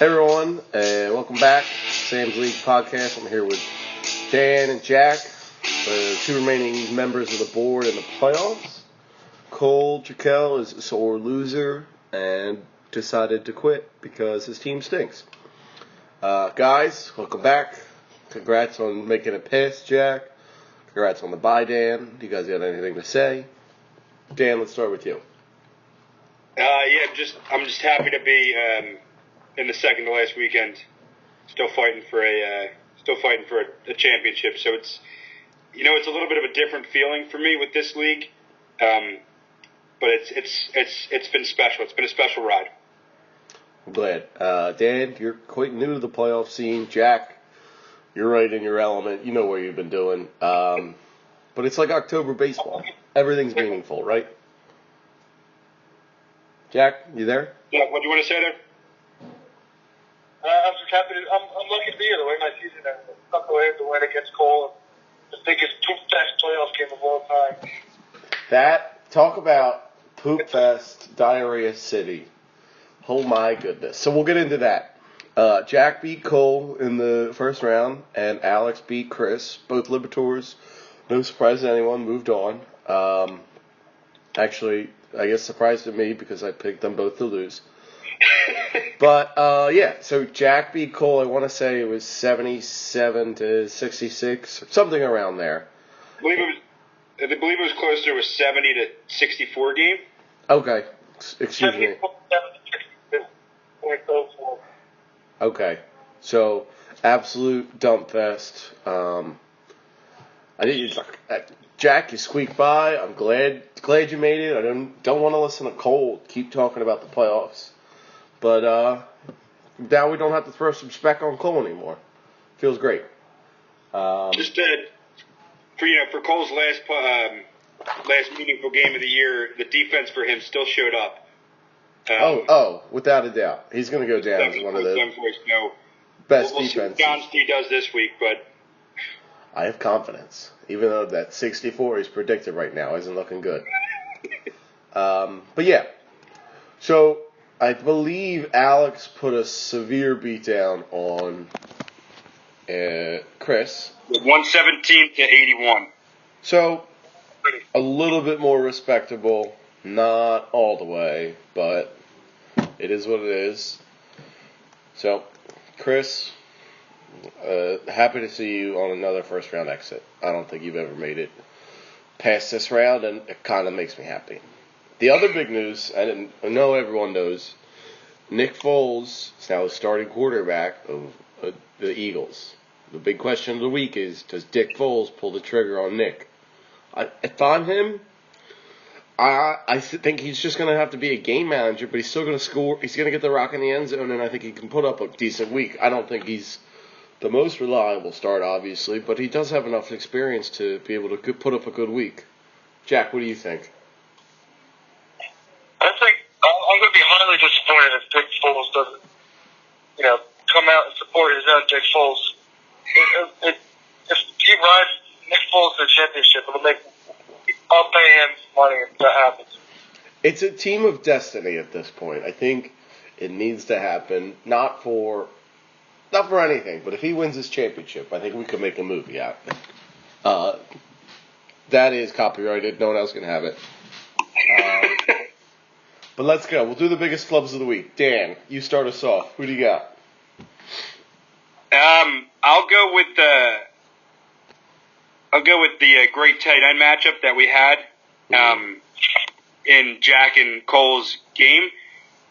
Hey everyone, and welcome back to Sam's League Podcast. I'm here with Dan and Jack, the two remaining members of the board in the playoffs. Cole Jaquel is a sore loser and decided to quit because his team stinks. Guys, welcome back. Congrats on making it past Jack. Congrats on the bye, Dan. Do you guys got anything to say? Dan, let's start with you. I'm just happy to be in the second to last weekend, still fighting for a championship. So it's a little bit of a different feeling for me with this league, but it's been special. It's been a special ride. I'm glad. Dan, you're quite new to the playoff scene. Jack, you're right in your element. You know what you've been doing. But it's like October baseball. Everything's meaningful, right? Jack, you there? Yeah. What do you want to say there? I'm just happy. I'm lucky to be here. The way my season ended, knucklehead to win against Cole, the biggest poop fest playoff game of all time. Talk about poop fest, diarrhea city. Oh my goodness. So we'll get into that. Jack beat Cole in the first round, and Alex beat Chris. Both Liberators. No surprise to anyone. Moved on. Actually, I guess surprised to me because I picked them both to lose. But, so Jack beat Cole. I want to say it was 77 to 66, something around there. I believe it was closer. It was 70 to 64 game. Okay. Excuse me. Okay. So, absolute dump fest. Jack, you squeaked by. I'm glad you made it. I don't want to listen to Cole keep talking about the playoffs. But now we don't have to throw some spec on Cole anymore. Feels great. For Cole's last meaningful game of the year, the defense for him still showed up. Without a doubt, he's going to go down as one of the best defenses. We'll see what John Stee does this week, but I have confidence, even though that 64 he's predicted right now isn't looking good. But yeah, so I believe Alex put a severe beatdown on Chris. 117 to 81. So a little bit more respectable, not all the way, but it is what it is. So, Chris, happy to see you on another first round exit. I don't think you've ever made it past this round, and it kind of makes me happy. The other big news, I know everyone knows, Nick Foles is now the starting quarterback of the Eagles. The big question of the week is, does Dick Foles pull the trigger on Nick? If I'm him, I think he's just going to have to be a game manager, but he's still going to score. He's going to get the rock in the end zone, and I think he can put up a decent week. I don't think he's the most reliable start, obviously, but he does have enough experience to be able to put up a good week. Jack, what do you think? I think I'm going to be highly disappointed if Dick Foles doesn't, come out and support his own Dick Foles. If he rides Nick Foles to the championship, I'll pay him money if that happens. It's a team of destiny at this point. I think it needs to happen, not for anything, but if he wins his championship, I think we could make a movie out of it. That is copyrighted. No one else can have it. But let's go. We'll do the biggest flubs of the week. Dan, you start us off. Who do you got? I'll go with the great tight end matchup that we had in Jack and Cole's game.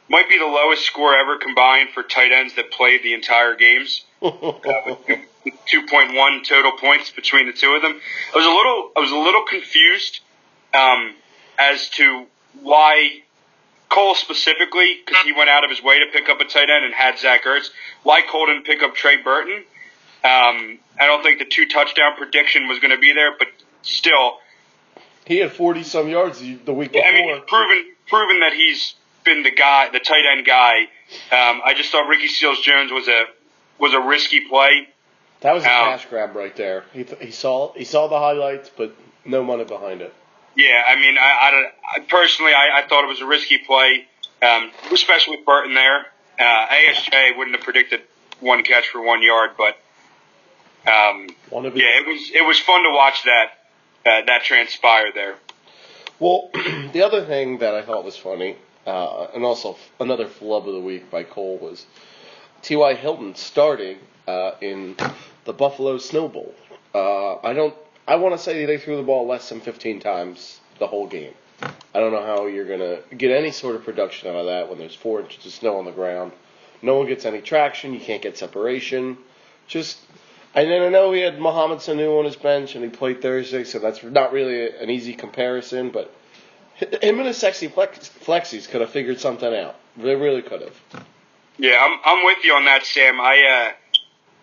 Might be the lowest score ever combined for tight ends that played the entire games. 2.1 total points between the two of them. I was a little confused as to why Cole specifically, because he went out of his way to pick up a tight end and had Zach Ertz. Why Cole didn't pick up Trey Burton? I don't think the 2 touchdown prediction was going to be there, but still, he had 40-some yards the week before. I mean, proven that he's been the tight end guy. I just thought Ricky Seals-Jones was a risky play. That was a cash grab right there. He saw the highlights, but no money behind it. Yeah, I mean, I personally thought it was a risky play, especially with Burton there. ASJ wouldn't have predicted 1 catch for 1 yard, but it was fun to watch that transpire there. Well, the other thing that I thought was funny, and also another flub of the week by Cole, was T.Y. Hilton starting in the Buffalo Snow Bowl. I want to say they threw the ball less than 15 times the whole game. I don't know how you're going to get any sort of production out of that when there's 4 inches of snow on the ground. No one gets any traction. You can't get separation. And then I know he had Mohamed Sanu on his bench, and he played Thursday, so that's not really an easy comparison. But him and his sexy flexies could have figured something out. They really could have. Yeah, I'm with you on that, Sam. I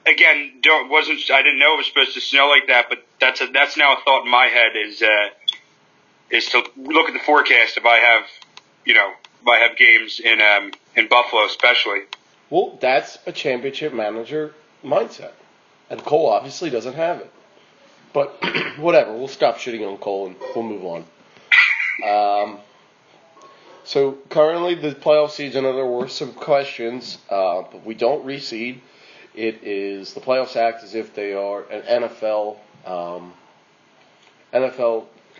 didn't know it was supposed to snow like that, but that's now a thought in my head is to look at the forecast if I have games in Buffalo, especially. Well, that's a championship manager mindset. And Cole obviously doesn't have it. But whatever, we'll stop shitting on Cole and we'll move on. So currently the playoff season, there were some questions, but we don't reseed. It is the playoffs act as if they are an NFL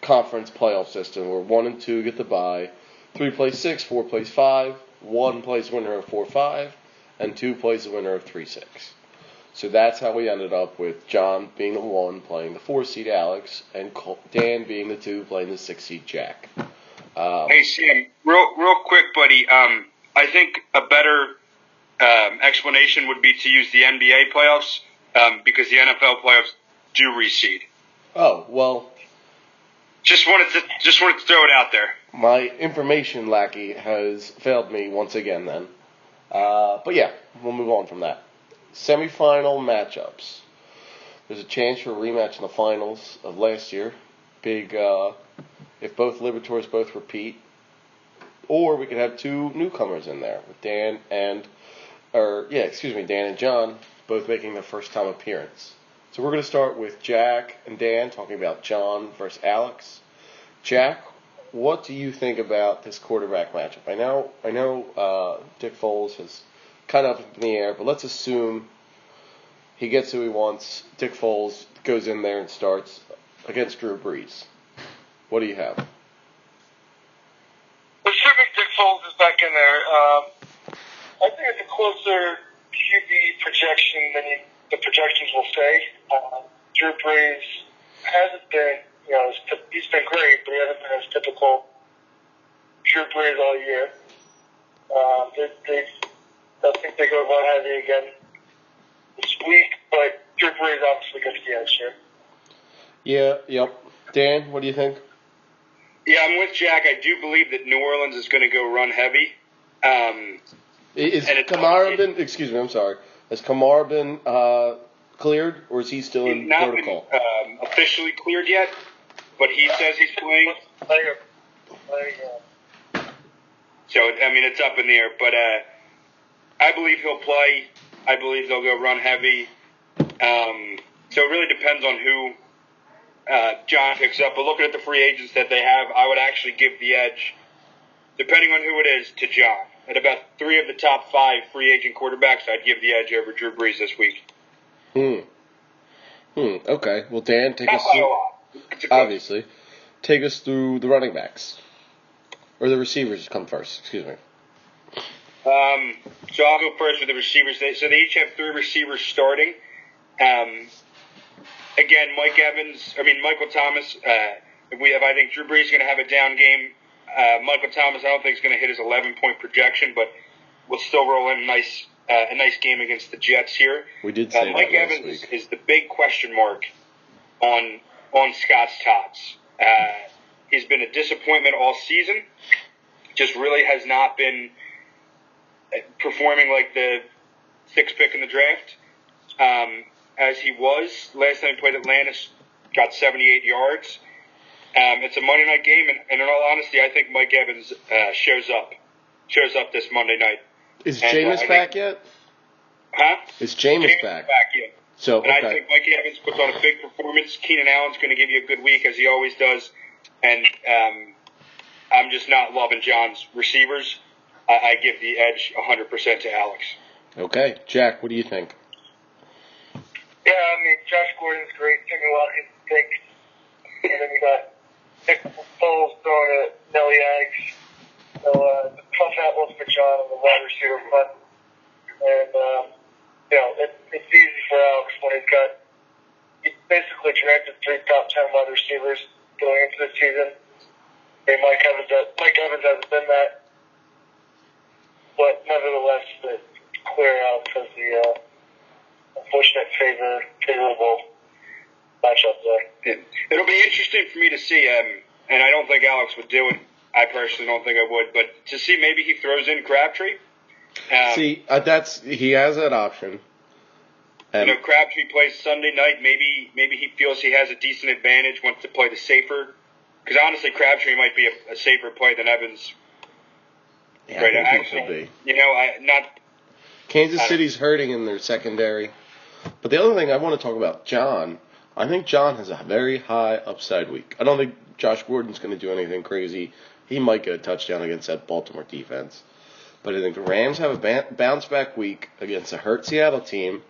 conference playoff system where 1 and 2 get the bye, 3 plays 6, 4 plays 5, 1 plays winner of 4-5, and 2 plays the winner of 3-6. So that's how we ended up with John being the 1 playing the 4 seed Alex, and Dan being the 2 playing the 6 seed Jack. Hey Sam, real quick, buddy. I think a better explanation would be to use the NBA playoffs because the NFL playoffs do reseed. Oh well. Just wanted to throw it out there. My information lackey has failed me once again. Then, but yeah, we'll move on from that. Semifinal matchups. There's a chance for a rematch in the finals of last year. Big, if both Liberators both repeat. Or we could have 2 newcomers in there with Dan and John both making their first time appearance. So we're going to start with Jack and Dan talking about John versus Alex. Jack, what do you think about this quarterback matchup? I know Dick Foles is kind of up in the air, but let's assume he gets who he wants. Dick Foles goes in there and starts against Drew Brees. What do you have? Assuming Dick Foles is back in there, I think it's a closer QB projection than the projections will say. Drew Brees hasn't been, he's been great, but he hasn't been his typical Drew Brees all year. I think they go run heavy again this week, but Drew Brees obviously gets the edge here. Yeah, yep. Dan, what do you think? Yeah, I'm with Jack. I do believe that New Orleans is going to go run heavy. Has Kamara been cleared, or is he still in protocol? Not been officially cleared yet, but he says he's playing. So, it's up in the air, but I believe he'll play. I believe they'll go run heavy. So it really depends on who John picks up. But looking at the free agents that they have, I would actually give the edge, depending on who it is, to John. At about 3 of the top 5 free agent quarterbacks, I'd give the edge over Drew Brees this week. Okay. Well, Dan, take us through the running backs. Or the receivers come first, excuse me. So I'll go first with the receivers. So they each have 3 receivers starting. Again, Michael Thomas. If I think Drew Brees is going to have a down game, Michael Thomas I don't think is going to hit his 11-point projection, but we'll still roll in a nice game against the Jets here. We did say Mike that last Evans week. is the big question mark on Scott's tots. He's been a disappointment all season. Just really has not been performing like the 6th pick in the draft. As he was last time he played Atlantis, got 78 yards. It's a Monday night game, and in all honesty, I think Mike Evans shows up this Monday night. Is Jameis back yet? Huh? Is Jameis back? Yeah. So, and I think Mike Evans puts on a big performance. Keenan Allen's going to give you a good week, as he always does. And I'm just not loving John's receivers. I give the edge 100% to Alex. Okay, Jack, what do you think? Yeah, I mean, Josh Gordon's great. Timmy Watkins stinks. And then you got Nick Foles throwing at Nelly Aggs. So, it's a tough outlook for John on the wide receiver front. And, it's easy for Alex when he's basically drafted 3 top 10 wide receivers going into the season. And Mike Evans hasn't been that. But nevertheless, it's clear Alex has the unfortunate favorable matchup there. It'll be interesting for me to see, and I don't think Alex would do it. I personally don't think I would, but to see maybe he throws in Crabtree. He has that option. Crabtree plays Sunday night. Maybe he feels he has a decent advantage, wants to play the safer. Because honestly, Crabtree might be a safer play than Evans. Yeah, right, I think he could be. Kansas City's hurting in their secondary. But the other thing I want to talk about, John. I think John has a very high upside week. I don't think Josh Gordon's going to do anything crazy. He might get a touchdown against that Baltimore defense. But I think the Rams have a bounce-back week against a hurt Seattle team.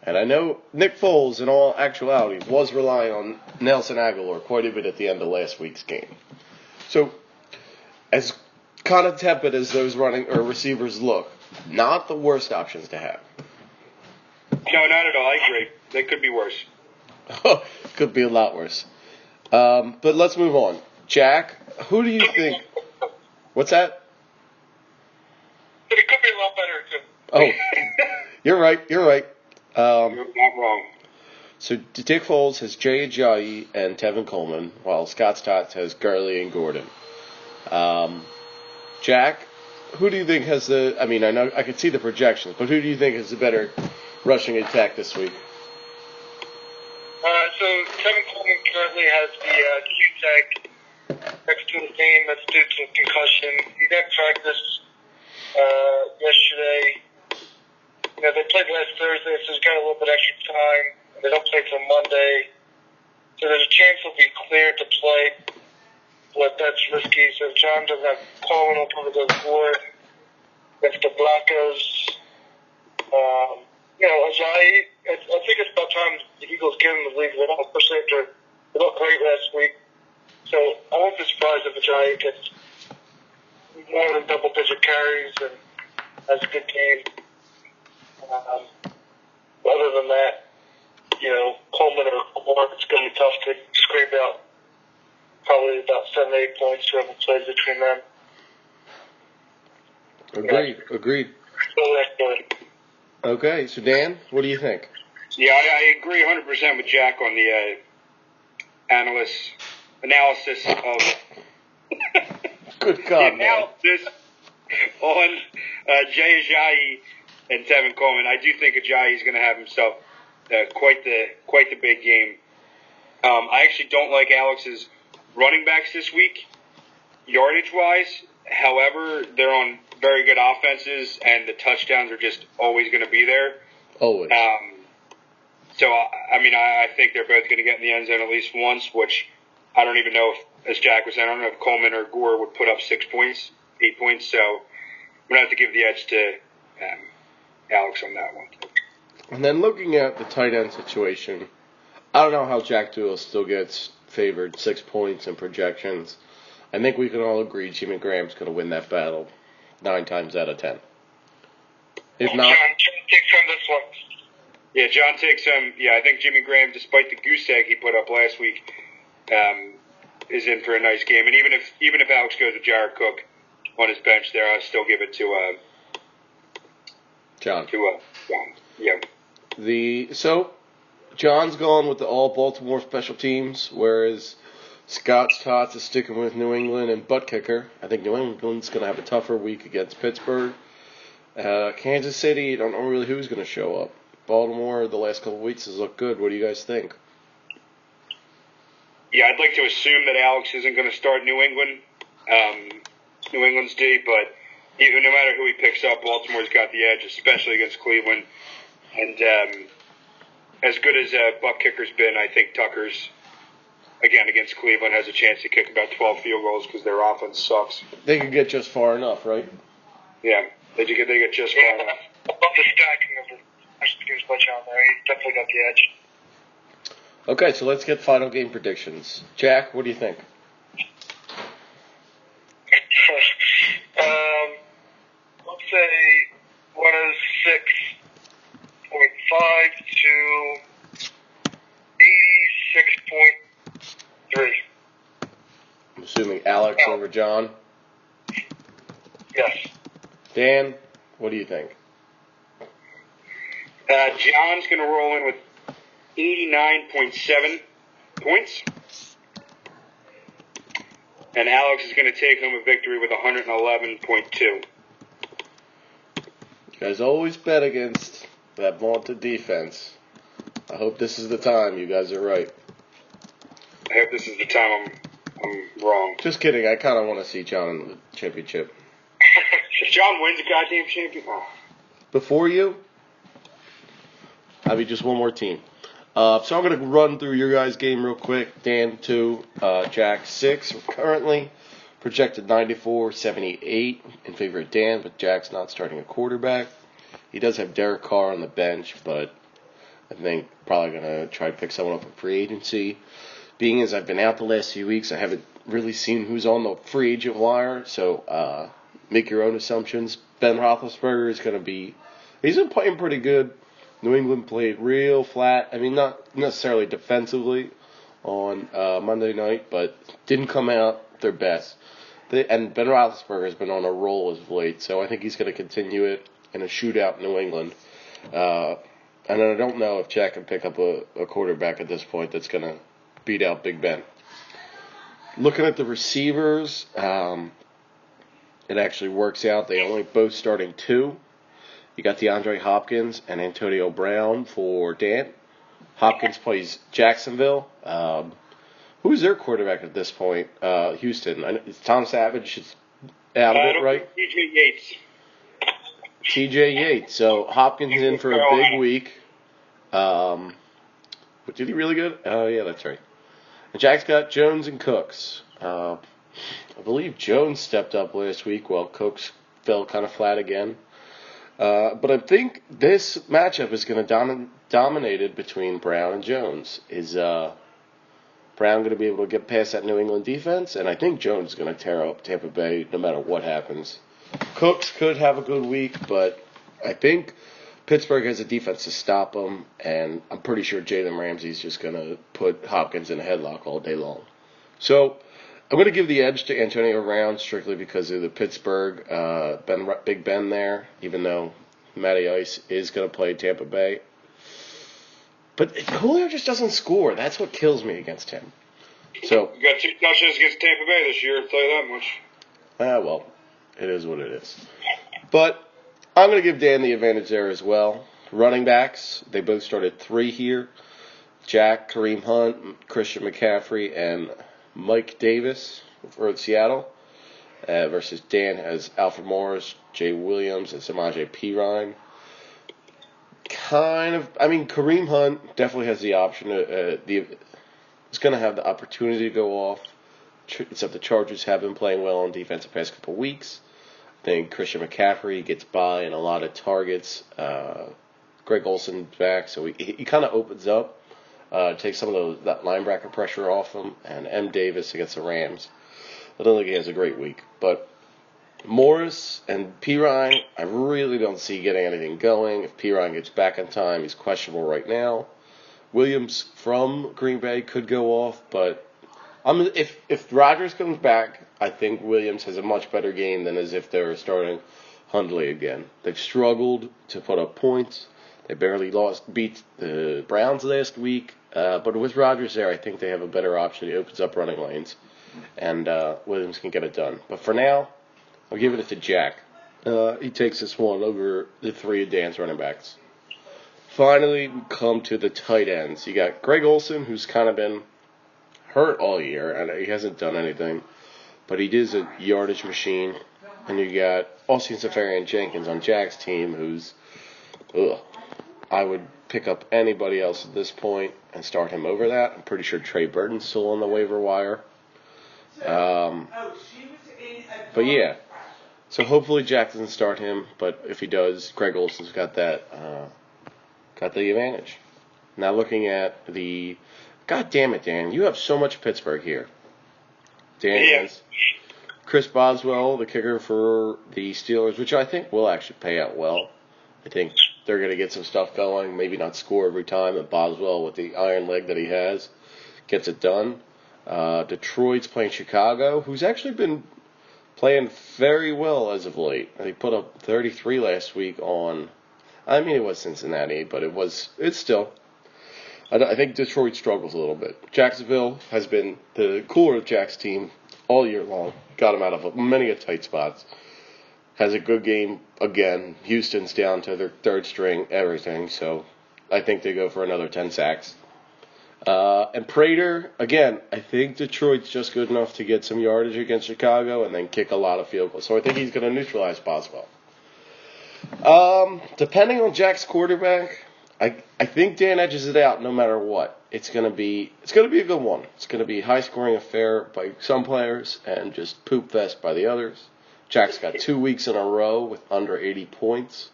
And I know Nick Foles, in all actuality, was relying on Nelson Aguilar quite a bit at the end of last week's game. So, as kind of tepid as those running or receivers look, not the worst options to have. No, not at all. I agree. They could be worse. Could be a lot worse. But let's move on. Jack, who do you think? What's that? It could be a lot better, too. Oh, you're right. You're not wrong. So Dick Foles has Jay Ajayi and Tevin Coleman, while Scott Stotts has Gurley and Gordon. Jack, who do you think has the? I mean, I know I can see the projections, but who do you think has the better rushing attack this week? So Tevin Coleman currently has the Q-tag next to his name. That's due to concussion. He didn't practice yesterday. They played last Thursday, so he's got a little bit extra time. They don't play till Monday. So there's a chance he'll be cleared to play, but that's risky. So if John doesn't have Coleman, he'll probably go forward against the Broncos. Ajayi, I think it's about time the Eagles give him the lead, especially after they looked great last week. So I won't be surprised if Ajayi gets more than double-digit carries and has a good game. Other than that, Coleman or Gore, it's going to be tough to scrape out probably about 7-8 points whoever plays between them. Agreed. Okay, so Dan, what do you think? Yeah, I agree 100% with Jack on the analysis of Good God, the analysis on Jay Ajayi and Tevin Coleman. I do think Ajayi is going to have himself quite the big game. I actually don't like Alex's running backs this week, yardage-wise. However, they're on very good offenses, and the touchdowns are just always going to be there. Always. I think they're both going to get in the end zone at least once, which I don't even know if, as Jack was saying, I don't know if Coleman or Gore would put up 8 points. So I'm going to have to give the edge to Alex on that one. And then looking at the tight end situation, I don't know how Jack Doyle still gets favored 6 points in projections. I think we can all agree Jimmy Graham's going to win that battle 9 times out of 10. If not, John takes on this one. Yeah, John takes him. I think Jimmy Graham, despite the goose egg he put up last week, is in for a nice game. And even if Alex goes with Jared Cook on his bench there, I'll still give it to John. Yeah. So John's gone with the all Baltimore special teams, whereas Scott Stotts is sticking with New England and butt kicker. I think New England's going to have a tougher week against Pittsburgh. Kansas City, don't know really who's going to show up. Baltimore, the last couple of weeks has looked good. What do you guys think? Yeah, I'd like to assume that Alex isn't going to start New England, New England's D, but no matter who he picks up, Baltimore's got the edge, especially against Cleveland. And as good as butt kicker's been, I think Tucker's, again, against Cleveland, has a chance to kick about 12 field goals because their offense sucks. They could get just far enough, right? Yeah, they get just far enough. Above the stacking of the games by John there, he's definitely got the edge. Okay, so let's get final game predictions. Jack, what do you think? Let's say 106.5 to 86.3. I'm assuming Alex over John. Yes. Dan, what do you think? John's going to roll in with 89.7 points. And Alex is going to take home a victory with 111.2. You guys always bet against that vaunted defense. I hope this is the time you guys are right. I hope this is the time I'm wrong. Just kidding. I kind of want to see John in the championship. If John wins a goddamn champion, Before you, I'll be just one more team. So I'm going to run through your guys' game real quick. Dan 2, Jack 6. We're currently projected 94-78 in favor of Dan, but Jack's not starting a quarterback. He does have Derek Carr on the bench, but I think probably going to try to pick someone up in free agency. Being as I've been out the last few weeks, I haven't really seen who's on the free agent wire, so make your own assumptions. Ben Roethlisberger is going to be – he's been playing pretty good. New England played real flat. I mean, not necessarily defensively on Monday night, but didn't come out their best. And Ben Roethlisberger has been on a roll as of late, so I think he's going to continue it in a shootout in New England. And I don't know if Jack can pick up a quarterback at this point that's going to beat out Big Ben. Looking at the receivers, it actually works out. They only both starting 2. You got DeAndre Hopkins and Antonio Brown for Dan. Hopkins plays Jacksonville. Who's their quarterback at this point? Houston. It's Tom Savage is out of it, right? TJ Yates. TJ Yates. So Hopkins in for a big week. But did he really good? Oh, yeah, that's right. And Jack's got Jones and Cooks. I believe Jones stepped up last week while Cooks fell kind of flat again. But I think this matchup is going to dominated between Brown and Jones. Is Brown going to be able to get past that New England defense? And I think Jones is going to tear up Tampa Bay no matter what happens. Cooks could have a good week, but I think Pittsburgh has a defense to stop them, and I'm pretty sure Jalen Ramsey's just going to put Hopkins in a headlock all day long. So I'm going to give the edge to Antonio Brown strictly because of the Pittsburgh Big Ben there, even though Matty Ice is going to play Tampa Bay. But Julio just doesn't score. That's what kills me against him. So You got 2 touchdowns against Tampa Bay this year, I'll tell you that much. well, it is what it is. But I'm going to give Dan the advantage there as well. Running backs, they both started 3 here. Jack, Kareem Hunt, Christian McCaffrey, and Mike Davis for Seattle versus Dan has Alfred Morris, Jay Williams, and Samaje Perine. Kareem Hunt definitely has the option. He's going to have the opportunity to go off, except the Chargers have been playing well on defense the past couple weeks. I think Christian McCaffrey gets by in a lot of targets. Greg Olsen's back, so he kind of opens up. Take some of that linebacker pressure off him, and M. Davis against the Rams. I don't think he has a great week. But Morris and Perine, I really don't see getting anything going. If Perine gets back in time, he's questionable right now. Williams from Green Bay could go off, but if Rodgers comes back, I think Williams has a much better game than as if they were starting Hundley again. They've struggled to put up points. They barely beat the Browns last week. But with Rodgers there, I think they have a better option. He opens up running lanes, and Williams can get it done. But for now, I'll give it to Jack. He takes this one over the 3 of Dan's running backs. Finally, we come to the tight ends. You got Greg Olsen, who's kind of been hurt all year, and he hasn't done anything. But he is a yardage machine. And you got Austin Seferian-Jenkins on Jack's team, who's I would pick up anybody else at this point and start him over that. I'm pretty sure Trey Burton's still on the waiver wire. But yeah, So hopefully Jack doesn't start him, but if he does, Greg Olson's got the advantage. Now looking at the, God damn it, Dan, you have so much Pittsburgh here. Dan has Chris Boswell, the kicker for the Steelers, which I think will actually pay out well. I think they're going to get some stuff going, maybe not score every time, and Boswell, with the iron leg that he has, gets it done. Detroit's playing Chicago, who's actually been playing very well as of late. They put up 33 last week on, I mean, it was Cincinnati, but it's still. I think Detroit struggles a little bit. Jacksonville has been the cooler of Jack's team all year long. Got him out of many a tight spots. Has a good game again. Houston's down to their third string, everything. So I think they go for another 10 sacks. And Prater, again, I think Detroit's just good enough to get some yardage against Chicago and then kick a lot of field goals. So I think he's going to neutralize Boswell. Depending on Jack's quarterback, I think Dan edges it out no matter what. It's going to be a good one. It's going to be a high-scoring affair by some players and just poop fest by the others. Jack's got 2 weeks in a row with under 80 points.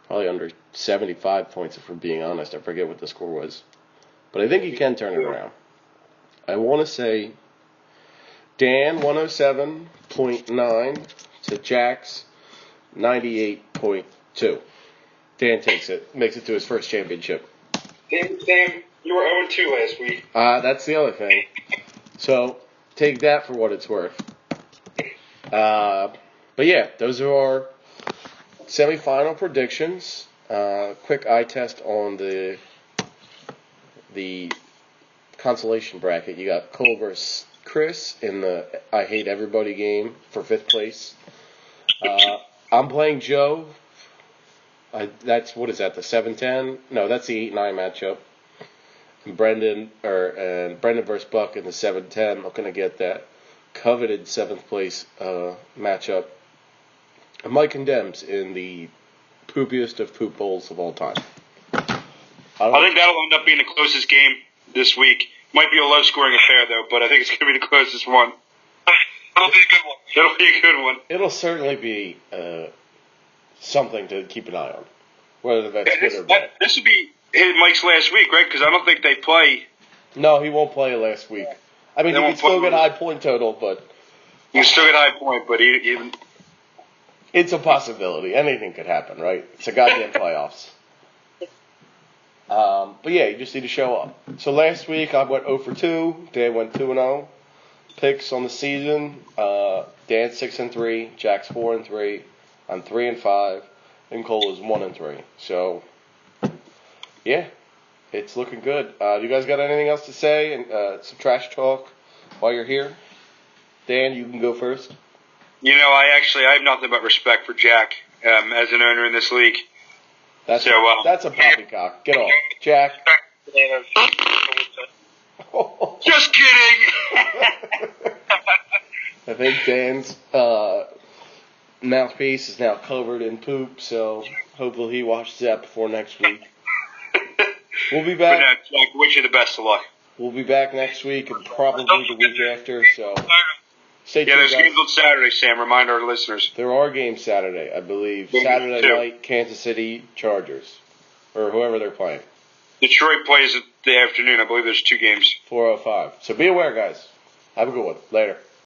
Probably under 75 points if we're being honest. I forget what the score was. But I think he can turn it around. I want to say Dan 107.9 to Jack's 98.2. Dan takes it, makes it to his first championship. Sam, you were 0-2 last week. That's the other thing. So take that for what it's worth. But yeah, those are our semifinal predictions. Quick eye test on the consolation bracket. You got Cole versus Chris in the I Hate Everybody game for 5th place. I'm playing Joe. That's what is that? The 7-10? No, that's the 8-9 matchup. And Brendan versus Buck in the 7-10. Looking to get that coveted 7th place matchup. And Mike Condemns in the poopiest of poop bowls of all time. I think that'll end up being the closest game this week. Might be a low-scoring affair, though, but I think it's going to be the closest one. It'll be a good one. It'll be a good one. It'll certainly be something to keep an eye on. Whether that's good or bad. This would be Mike's last week, right? Because I don't think they play. No, he won't play last week. I mean, he can still get high point total, but he can still get high point, but even it's a possibility. Anything could happen, right? It's a goddamn playoffs. But yeah, you just need to show up. So last week I went 0-2. Dan went 2-0. Picks on the season. Dan 6-3. Jack's 4-3. I'm 3-5. And Cole is 1-3. So yeah, it's looking good. You guys got anything else to say? And some trash talk while you're here. Dan, you can go first. You know, I have nothing but respect for Jack as an owner in this league. That's a poppycock. Get off. Jack. Just kidding. I think Dan's mouthpiece is now covered in poop, so hopefully he washes that before next week. We'll be back. But no, Jack, wish you the best of luck. We'll be back next week and probably the week after, so stay tuned. Yeah, there's games on Saturday, Sam. Remind our listeners. There are games Saturday, I believe. Saturday night, Kansas City Chargers. Or whoever they're playing. Detroit plays the afternoon. I believe there's 2 games. 4:05. So be aware, guys. Have a good one. Later.